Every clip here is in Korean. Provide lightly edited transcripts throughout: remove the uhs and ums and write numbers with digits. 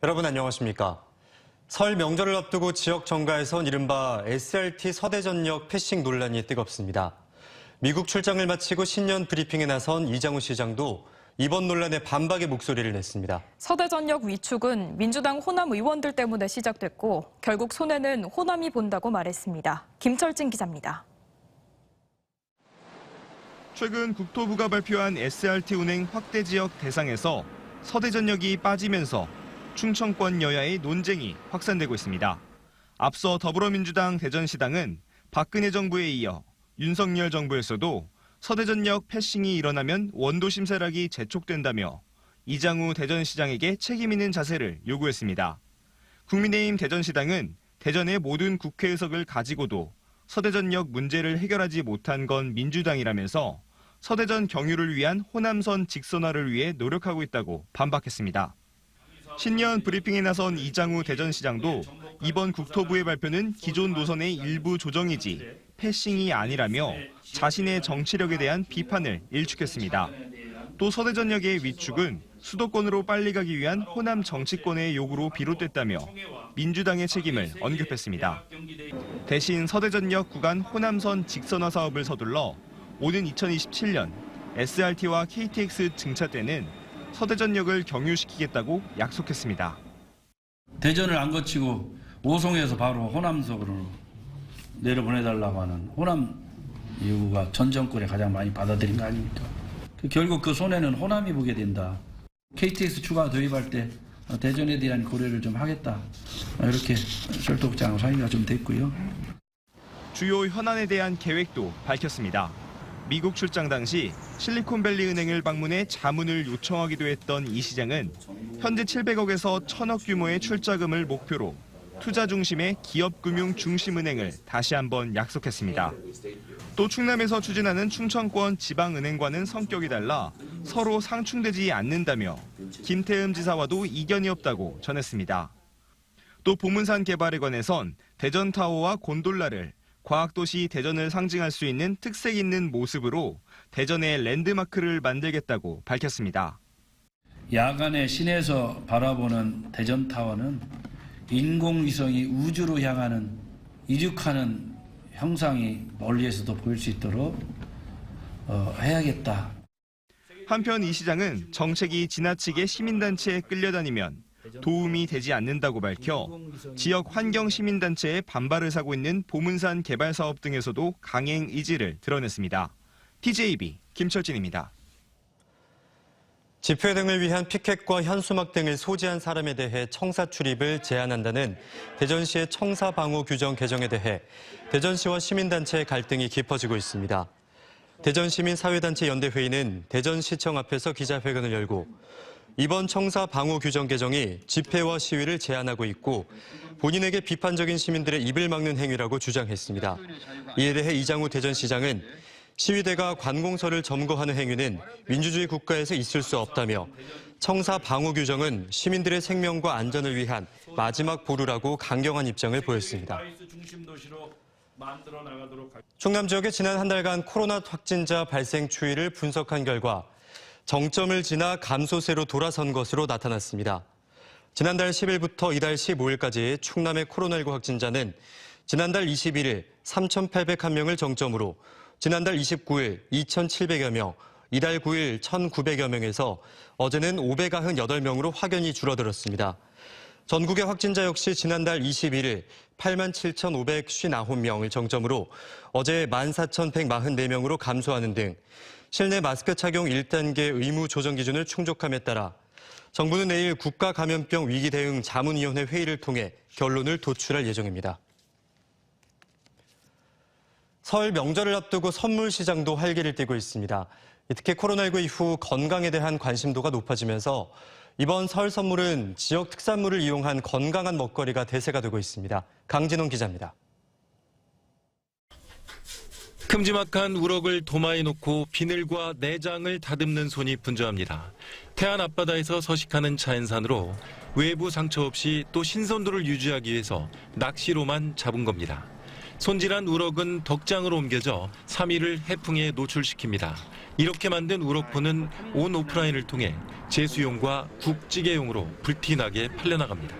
여러분 안녕하십니까? 설 명절을 앞두고 지역 정가에선 이른바 SRT 서대전역 패싱 논란이 뜨겁습니다. 미국 출장을 마치고 신년 브리핑에 나선 이장우 시장도 이번 논란에 반박의 목소리를 냈습니다. 서대전역 위축은 민주당 호남 의원들 때문에 시작됐고 결국 손해는 호남이 본다고 말했습니다. 김철진 기자입니다. 최근 국토부가 발표한 SRT 운행 확대 지역 대상에서 서대전역이 빠지면서 충청권 여야의 논쟁이 확산되고 있습니다. 앞서 더불어민주당 대전시당은 박근혜 정부에 이어 윤석열 정부에서도 서대전역 패싱이 일어나면 원도 심사락이 재촉된다며 이장우 대전시장에게 책임 있는 자세를 요구했습니다. 국민의힘 대전시당은 대전의 모든 국회의석을 가지고도 서대전역 문제를 해결하지 못한 건 민주당이라면서 서대전 경유를 위한 호남선 직선화를 위해 노력하고 있다고 반박했습니다. 신년 브리핑에 나선 이장우 대전시장도 이번 국토부의 발표는 기존 노선의 일부 조정이지 패싱이 아니라며 자신의 정치력에 대한 비판을 일축했습니다. 또 서대전역의 위축은 수도권으로 빨리 가기 위한 호남 정치권의 요구로 비롯됐다며 민주당의 책임을 언급했습니다. 대신 서대전역 구간 호남선 직선화 사업을 서둘러 오는 2027년 SRT와 KTX 증차 때는 서대전역을 경유시키겠다고 약속했습니다. 대전을 안 거치고 오송에서 바로 호남석으로 내려보내달라고 하는 호남 요구가 전 정권에 가장 많이 받아들인 거 아닙니까? 결국 그 손해는 호남이 보게 된다. KTX 추가 도입할 때 대전에 대한 고려를 좀 하겠다. 이렇게 철도국장하고 상의가 좀 됐고요. 주요 현안에 대한 계획도 밝혔습니다. 미국 출장 당시 실리콘밸리 은행을 방문해 자문을 요청하기도 했던 이 시장은 현재 700억에서 1000억 규모의 출자금을 목표로 투자 중심의 기업금융 중심은행을 다시 한번 약속했습니다. 또 충남에서 추진하는 충청권 지방은행과는 성격이 달라 서로 상충되지 않는다며 김태흠 지사와도 이견이 없다고 전했습니다. 또 보문산 개발에 관해선 대전타워와 곤돌라를 과학도시 대전을 상징할 수 있는 특색 있는 모습으로 대전의 랜드마크를 만들겠다고 밝혔습니다. 야간에 시내에서 바라보는 대전타워는 인공위성이 우주로 향하는 이륙하는 형상이 멀리에서도 보일 수 있도록 해야겠다. 한편 이 시장은 정책이 지나치게 시민단체에 끌려다니면 도움이 되지 않는다고 밝혀 지역 환경시민단체의 반발을 사고 있는 보문산 개발 사업 등에서도 강행 의지를 드러냈습니다. TJB 김철진입니다. 집회 등을 위한 피켓과 현수막 등을 소지한 사람에 대해 청사 출입을 제한한다는 대전시의 청사 방호 규정 개정에 대해 대전시와 시민단체의 갈등이 깊어지고 있습니다. 대전시민사회단체 연대회의는 대전시청 앞에서 기자회견을 열고 이번 청사 방호 규정 개정이 집회와 시위를 제한하고 있고 본인에게 비판적인 시민들의 입을 막는 행위라고 주장했습니다. 이에 대해 이장우 대전시장은 시위대가 관공서를 점거하는 행위는 민주주의 국가에서 있을 수 없다며 청사 방호 규정은 시민들의 생명과 안전을 위한 마지막 보루라고 강경한 입장을 보였습니다. 충남 지역의 지난 한 달간 코로나 확진자 발생 추이를 분석한 결과 정점을 지나 감소세로 돌아선 것으로 나타났습니다. 지난달 10일부터 이달 15일까지 충남의 코로나19 확진자는 지난달 21일 3,801명을 정점으로 지난달 29일 2,700여 명, 이달 9일 1,900여 명에서 어제는 598명으로 확연히 줄어들었습니다. 전국의 확진자 역시 지난달 21일 87,559명을 정점으로 어제 14,144명으로 감소하는 등 실내 마스크 착용 1단계 의무 조정 기준을 충족함에 따라 정부는 내일 국가감염병 위기 대응 자문위원회 회의를 통해 결론을 도출할 예정입니다. 설 명절을 앞두고 선물 시장도 활기를 띠고 있습니다. 특히 코로나19 이후 건강에 대한 관심도가 높아지면서 이번 설 선물은 지역 특산물을 이용한 건강한 먹거리가 대세가 되고 있습니다. 강진홍 기자입니다. 큼지막한 우럭을 도마에 놓고 비늘과 내장을 다듬는 손이 분주합니다. 태안 앞바다에서 서식하는 자연산으로 외부 상처 없이 또 신선도를 유지하기 위해서 낚시로만 잡은 겁니다. 손질한 우럭은 덕장으로 옮겨져 3일을 해풍에 노출시킵니다. 이렇게 만든 우럭포는 온 오프라인을 통해 제수용과 국찌개용으로 불티나게 팔려나갑니다.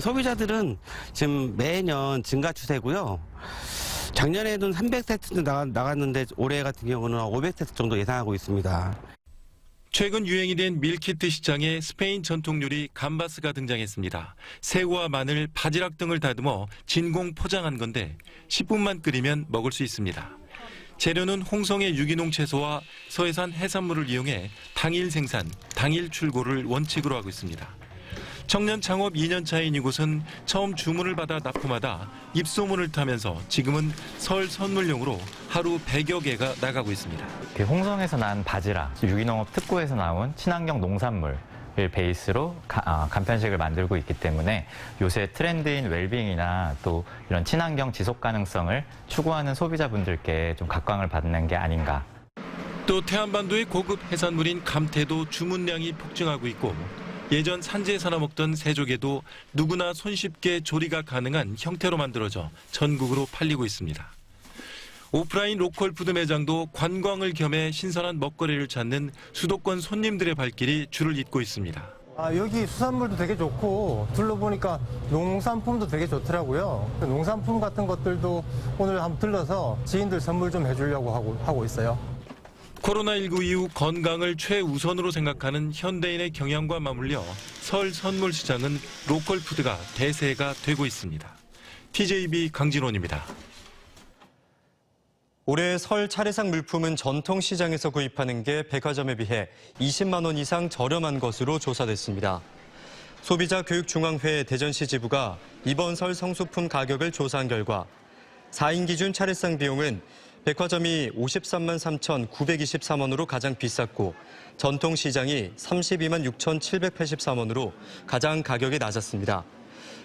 소비자들은 지금 매년 증가 추세고요. 작년에는 300세트 나갔는데 올해 같은 경우는 500세트 정도 예상하고 있습니다. 최근 유행이 된 밀키트 시장에 스페인 전통 요리 감바스가 등장했습니다. 새우와 마늘, 바지락 등을 다듬어 진공 포장한 건데 10분만 끓이면 먹을 수 있습니다. 재료는 홍성의 유기농 채소와 서해산 해산물을 이용해 당일 생산, 당일 출고를 원칙으로 하고 있습니다. 청년 창업 2년 차인 이곳은 처음 주문을 받아 납품하다 입소문을 타면서 지금은 설 선물용으로 하루 100여 개가 나가고 있습니다. 홍성에서 난 바지락, 유기농업 특구에서 나온 친환경 농산물을 베이스로 간편식을 만들고 있기 때문에 요새 트렌드인 웰빙이나 또 이런 친환경 지속 가능성을 추구하는 소비자분들께 좀 각광을 받는 게 아닌가. 또 태안반도의 고급 해산물인 감태도 주문량이 폭증하고 있고 예전 산지에서나 먹던 새조개도 누구나 손쉽게 조리가 가능한 형태로 만들어져 전국으로 팔리고 있습니다. 오프라인 로컬 푸드 매장도 관광을 겸해 신선한 먹거리를 찾는 수도권 손님들의 발길이 줄을 잇고 있습니다. 여기 수산물도 되게 좋고 둘러보니까 농산품도 되게 좋더라고요. 농산품 같은 것들도 오늘 한번 들러서 지인들 선물 좀 해주려고 하고 있어요. 코로나19 이후 건강을 최우선으로 생각하는 현대인의 경향과 맞물려 설 선물 시장은 로컬 푸드가 대세가 되고 있습니다. TJB 강진원입니다. 올해 설 차례상 물품은 전통시장에서 구입하는 게 백화점에 비해 20만 원 이상 저렴한 것으로 조사됐습니다. 소비자교육중앙회 대전시 지부가 이번 설 성수품 가격을 조사한 결과 4인 기준 차례상 비용은 백화점이 53만 3,923원으로 가장 비쌌고 전통시장이 32만 6,783원으로 가장 가격이 낮았습니다.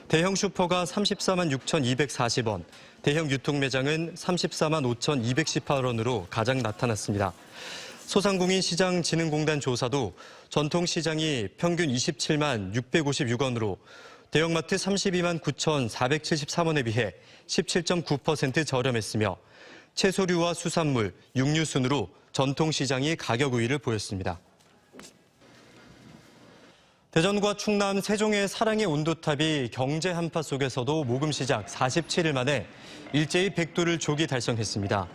대형 슈퍼가 34만 6,240원, 대형 유통매장은 34만 5,218원으로 가장 나타났습니다. 소상공인 시장진흥공단 조사도 전통시장이 평균 27만 656원으로 대형마트 32만 9,473원에 비해 17.9% 저렴했으며 채소류와 수산물, 육류 순으로 전통시장이 가격 우위를 보였습니다. 대전과 충남 세종의 사랑의 온도탑이 경제 한파 속에서도 모금 시작 47일 만에 일제히 100도를 조기 달성했습니다.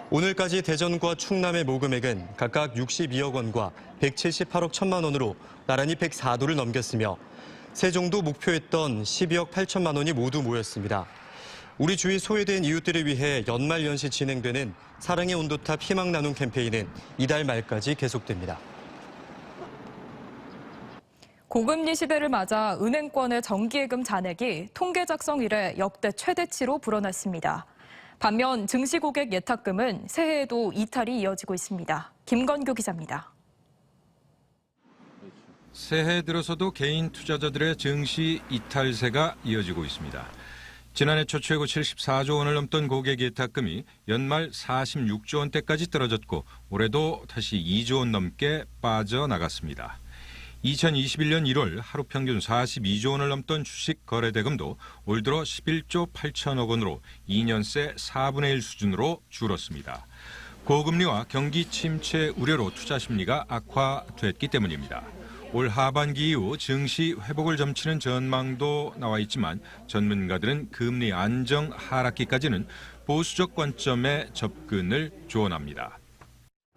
오늘까지 대전과 충남의 모금액은 각각 62억 원과 178억 1천만 원으로 나란히 104도를 넘겼으며 세종도 목표했던 12억 8천만 원이 모두 모였습니다. 우리 주위 소외된 이웃들을 위해 연말연시 진행되는 사랑의 온도탑 희망 나눔 캠페인은 이달 말까지 계속됩니다. 고금리 시대를 맞아 은행권의 정기예금 잔액이 통계 작성 이래 역대 최대치로 불어났습니다. 반면 증시 고객 예탁금은 새해에도 이탈이 이어지고 있습니다. 김건규 기자입니다. 새해 들어서도 개인 투자자들의 증시 이탈세가 이어지고 있습니다. 지난해 초 최고 74조 원을 넘던 고객 예탁금이 연말 46조 원대까지 떨어졌고 올해도 다시 2조 원 넘게 빠져나갔습니다. 2021년 1월 하루 평균 42조 원을 넘던 주식 거래 대금도 올 들어 11조 8천억 원으로 2년 새 4분의 1 수준으로 줄었습니다. 고금리와 경기 침체 우려로 투자 심리가 악화됐기 때문입니다. 올 하반기 이후 증시 회복을 점치는 전망도 나와 있지만 전문가들은 금리 안정 하락기까지는 보수적 관점에 접근을 조언합니다.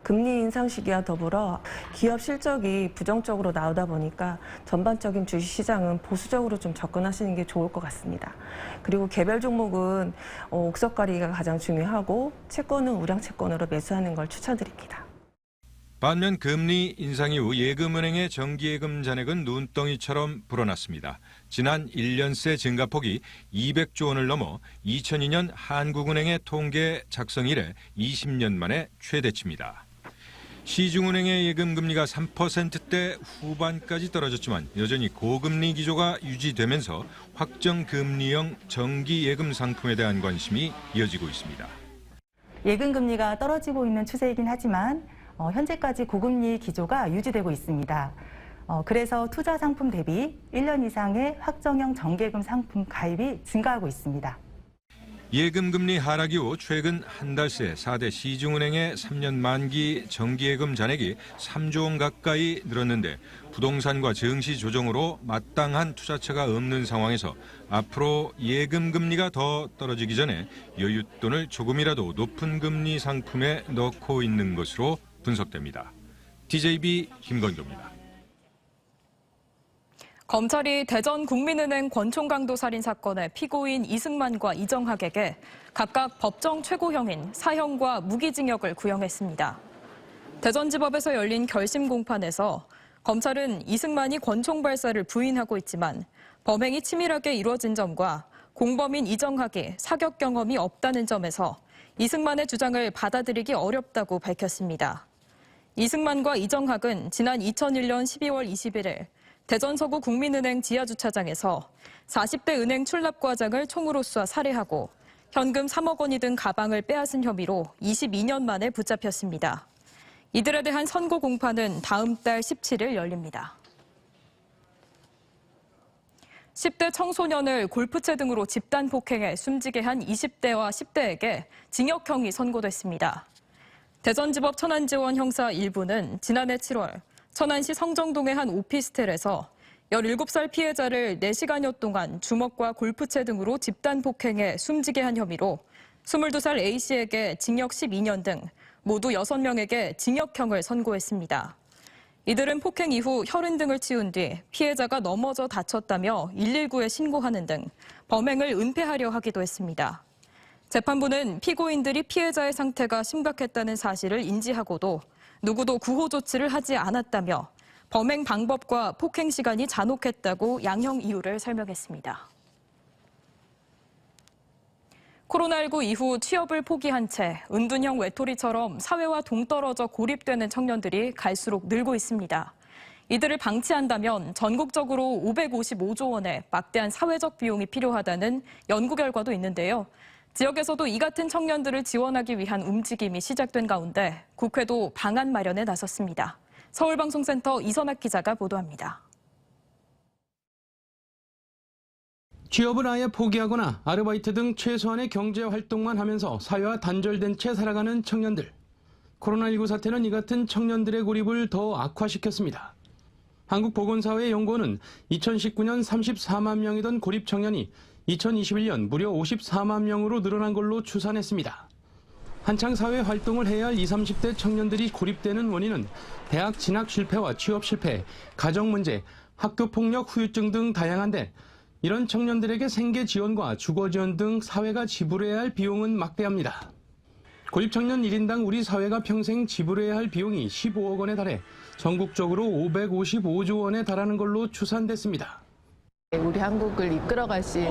금리 인상 시기와 더불어 기업 실적이 부정적으로 나오다 보니까 전반적인 주식시장은 보수적으로 좀 접근하시는 게 좋을 것 같습니다. 그리고 개별 종목은 옥석가리가 가장 중요하고 채권은 우량 채권으로 매수하는 걸 추천드립니다. 반면 금리 인상 이후 예금은행의 정기예금 잔액은 눈덩이처럼 불어났습니다. 지난 1년 새 증가폭이 200조 원을 넘어 2002년 한국은행의 통계 작성 이래 20년 만에 최대치입니다. 시중은행의 예금금리가 3%대 후반까지 떨어졌지만 여전히 고금리 기조가 유지되면서 확정금리형 정기예금 상품에 대한 관심이 이어지고 있습니다. 예금금리가 떨어지고 있는 추세이긴 하지만 현재까지 고금리 기조가 유지되고 있습니다. 그래서 투자 상품 대비 1년 이상의 확정형 정기예금 상품 가입이 증가하고 있습니다. 예금 금리 하락 이후 최근 한 달 새 4대 시중은행의 3년 만기 정기예금 잔액이 3조 원 가까이 늘었는데 부동산과 증시 조정으로 마땅한 투자처가 없는 상황에서 앞으로 예금 금리가 더 떨어지기 전에 여윳돈을 조금이라도 높은 금리 상품에 넣고 있는 것으로 분석됩니다. DJB 김건교입니다. 검찰이 대전 국민은행 권총강도 살인 사건의 피고인 이승만과 이정학에게 각각 법정 최고형인 사형과 무기징역을 구형했습니다. 대전지법에서 열린 결심 공판에서 검찰은 이승만이 권총 발사를 부인하고 있지만 범행이 치밀하게 이루어진 점과 공범인 이정학이 사격 경험이 없다는 점에서 이승만의 주장을 받아들이기 어렵다고 밝혔습니다. 이승만과 이정학은 지난 2001년 12월 21일 대전 서구 국민은행 지하주차장에서 40대 은행 출납과장을 총으로 쏴 살해하고 현금 3억 원이 든 가방을 빼앗은 혐의로 22년 만에 붙잡혔습니다. 이들에 대한 선고 공판은 다음 달 17일 열립니다. 10대 청소년을 골프채 등으로 집단 폭행해 숨지게 한 20대와 10대에게 징역형이 선고됐습니다. 대전지법 천안지원 형사 1부는 지난해 7월 천안시 성정동의 한 오피스텔에서 17살 피해자를 4시간여 동안 주먹과 골프채 등으로 집단 폭행해 숨지게 한 혐의로 22살 A씨에게 징역 12년 등 모두 6명에게 징역형을 선고했습니다. 이들은 폭행 이후 혈흔 등을 치운 뒤 피해자가 넘어져 다쳤다며 119에 신고하는 등 범행을 은폐하려 하기도 했습니다. 재판부는 피고인들이 피해자의 상태가 심각했다는 사실을 인지하고도 누구도 구호 조치를 하지 않았다며 범행 방법과 폭행 시간이 잔혹했다고 양형 이유를 설명했습니다. 코로나19 이후 취업을 포기한 채 은둔형 외톨이처럼 사회와 동떨어져 고립되는 청년들이 갈수록 늘고 있습니다. 이들을 방치한다면 전국적으로 555조 원의 막대한 사회적 비용이 필요하다는 연구 결과도 있는데요. 지역에서도 이 같은 청년들을 지원하기 위한 움직임이 시작된 가운데 국회도 방안 마련에 나섰습니다. 서울방송센터 이선학 기자가 보도합니다. 취업을 아예 포기하거나 아르바이트 등 최소한의 경제 활동만 하면서 사회와 단절된 채 살아가는 청년들. 코로나19 사태는 이 같은 청년들의 고립을 더 악화시켰습니다. 한국보건사회연구원은 2019년 34만 명이던 고립 청년이 2021년 무려 54만 명으로 늘어난 걸로 추산했습니다. 한창 사회 활동을 해야 할 20, 30대 청년들이 고립되는 원인은 대학 진학 실패와 취업 실패, 가정 문제, 학교 폭력, 후유증 등 다양한데 이런 청년들에게 생계 지원과 주거 지원 등 사회가 지불해야 할 비용은 막대합니다. 고립 청년 1인당 우리 사회가 평생 지불해야 할 비용이 15억 원에 달해 전국적으로 555조 원에 달하는 걸로 추산됐습니다. 우리 한국을 이끌어가실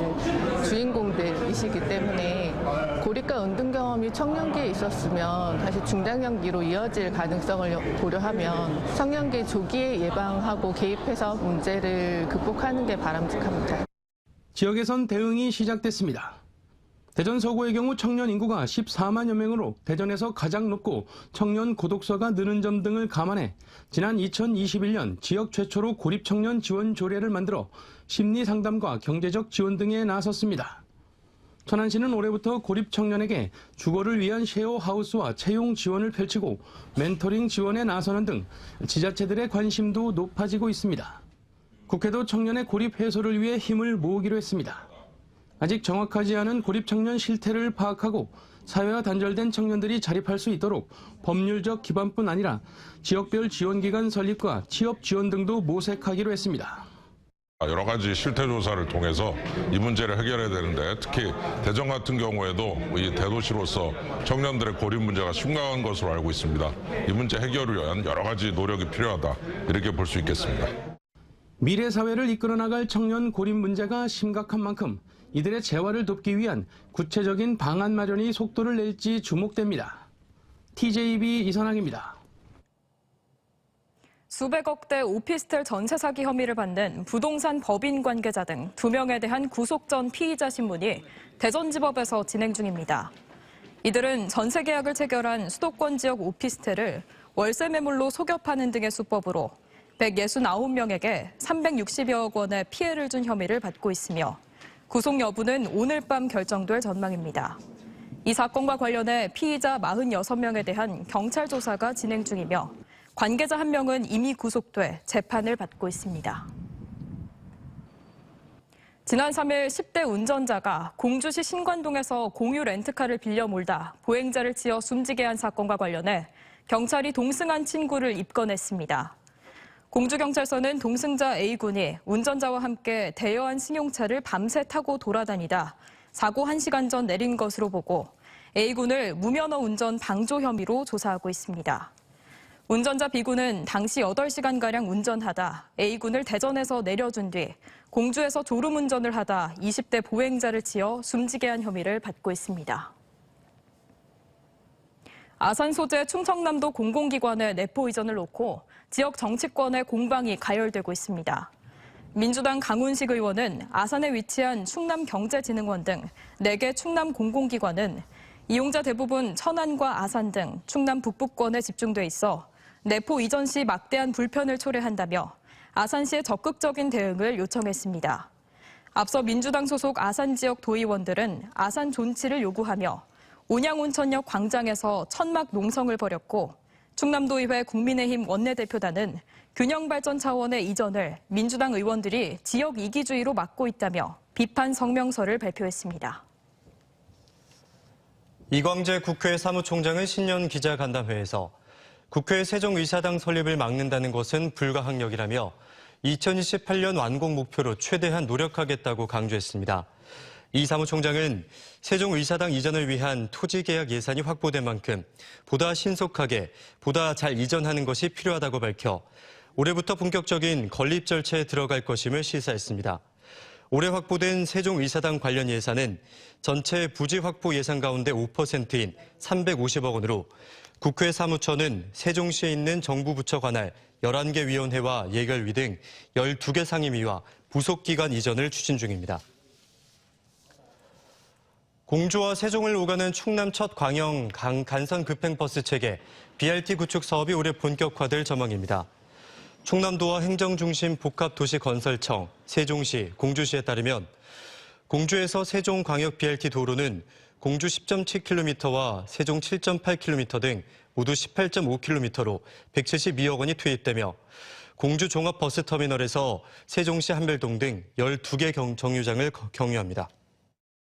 주인공들이시기 때문에 고립과 은둔 경험이 청년기에 있었으면 사실 중장년기로 이어질 가능성을 고려하면 청년기 조기에 예방하고 개입해서 문제를 극복하는 게 바람직합니다. 지역에선 대응이 시작됐습니다. 대전 서구의 경우 청년 인구가 14만여 명으로 대전에서 가장 높고 청년 고독서가 느는 점 등을 감안해 지난 2021년 지역 최초로 고립 청년 지원 조례를 만들어 심리 상담과 경제적 지원 등에 나섰습니다. 천안시는 올해부터 고립 청년에게 주거를 위한 쉐어하우스와 채용 지원을 펼치고 멘토링 지원에 나서는 등 지자체들의 관심도 높아지고 있습니다. 국회도 청년의 고립 해소를 위해 힘을 모으기로 했습니다. 아직 정확하지 않은 고립 청년 실태를 파악하고 사회와 단절된 청년들이 자립할 수 있도록 법률적 기반뿐 아니라 지역별 지원기관 설립과 취업 지원 등도 모색하기로 했습니다. 여러 가지 실태 조사를 통해서 이 문제를 해결해야 되는데 특히 대전 같은 경우에도 이 대도시로서 청년들의 고립 문제가 심각한 것으로 알고 있습니다. 이 문제 해결을 위한 여러 가지 노력이 필요하다 이렇게 볼 수 있겠습니다. 미래 사회를 이끌어 나갈 청년 고립 문제가 심각한 만큼 이들의 재활을 돕기 위한 구체적인 방안 마련이 속도를 낼지 주목됩니다. TJB 이선학입니다. 수백억대 오피스텔 전세 사기 혐의를 받는 부동산 법인 관계자 등 2명에 대한 구속 전 피의자 신문이 대전지법에서 진행 중입니다. 이들은 전세 계약을 체결한 수도권 지역 오피스텔을 월세 매물로 속여 파는 등의 수법으로 169명에게 360여억 원의 피해를 준 혐의를 받고 있으며 구속 여부는 오늘 밤 결정될 전망입니다. 이 사건과 관련해 피의자 46명에 대한 경찰 조사가 진행 중이며 관계자 1명은 이미 구속돼 재판을 받고 있습니다. 지난 3일 10대 운전자가 공주시 신관동에서 공유 렌트카를 빌려 몰다 보행자를 치어 숨지게 한 사건과 관련해 경찰이 동승한 친구를 입건했습니다. 공주경찰서는 동승자 A군이 운전자와 함께 대여한 승용차를 밤새 타고 돌아다니다 사고 1시간 전 내린 것으로 보고 A군을 무면허 운전 방조 혐의로 조사하고 있습니다. 운전자 B군은 당시 8시간가량 운전하다 A군을 대전에서 내려준 뒤 공주에서 졸음운전을 하다 20대 보행자를 치어 숨지게 한 혐의를 받고 있습니다. 아산 소재 충청남도 공공기관의 내포 이전을 놓고 지역 정치권의 공방이 가열되고 있습니다. 민주당 강훈식 의원은 아산에 위치한 충남경제진흥원 등 4개 충남 공공기관은 이용자 대부분 천안과 아산 등 충남 북부권에 집중돼 있어 내포 이전 시 막대한 불편을 초래한다며 아산시의 적극적인 대응을 요청했습니다. 앞서 민주당 소속 아산 지역 도의원들은 아산 존치를 요구하며 온양온천역 광장에서 천막 농성을 벌였고 충남도의회 국민의힘 원내대표단은 균형발전 차원의 이전을 민주당 의원들이 지역 이기주의로 막고 있다며 비판 성명서를 발표했습니다. 이광재 국회 사무총장은 신년 기자간담회에서 국회 세종의사당 설립을 막는다는 것은 불가항력이라며 2028년 완공 목표로 최대한 노력하겠다고 강조했습니다. 이 사무총장은 세종의사당 이전을 위한 토지계약 예산이 확보된 만큼 보다 신속하게, 보다 잘 이전하는 것이 필요하다고 밝혀 올해부터 본격적인 건립 절차에 들어갈 것임을 시사했습니다. 올해 확보된 세종의사당 관련 예산은 전체 부지 확보 예산 가운데 5%인 350억 원으로 국회 사무처는 세종시에 있는 정부 부처 관할 11개 위원회와 예결위 등 12개 상임위와 부속기관 이전을 추진 중입니다. 공주와 세종을 오가는 충남 첫 광영 간선 급행버스 체계 BRT 구축 사업이 올해 본격화될 전망입니다. 충남도와 행정중심 복합도시건설청, 세종시, 공주시에 따르면 공주에서 세종 광역 BRT 도로는 공주 10.7km와 세종 7.8km 등 모두 18.5km로 172억 원이 투입되며 공주 종합버스터미널에서 세종시 한별동 등 12개 정류장을 경유합니다.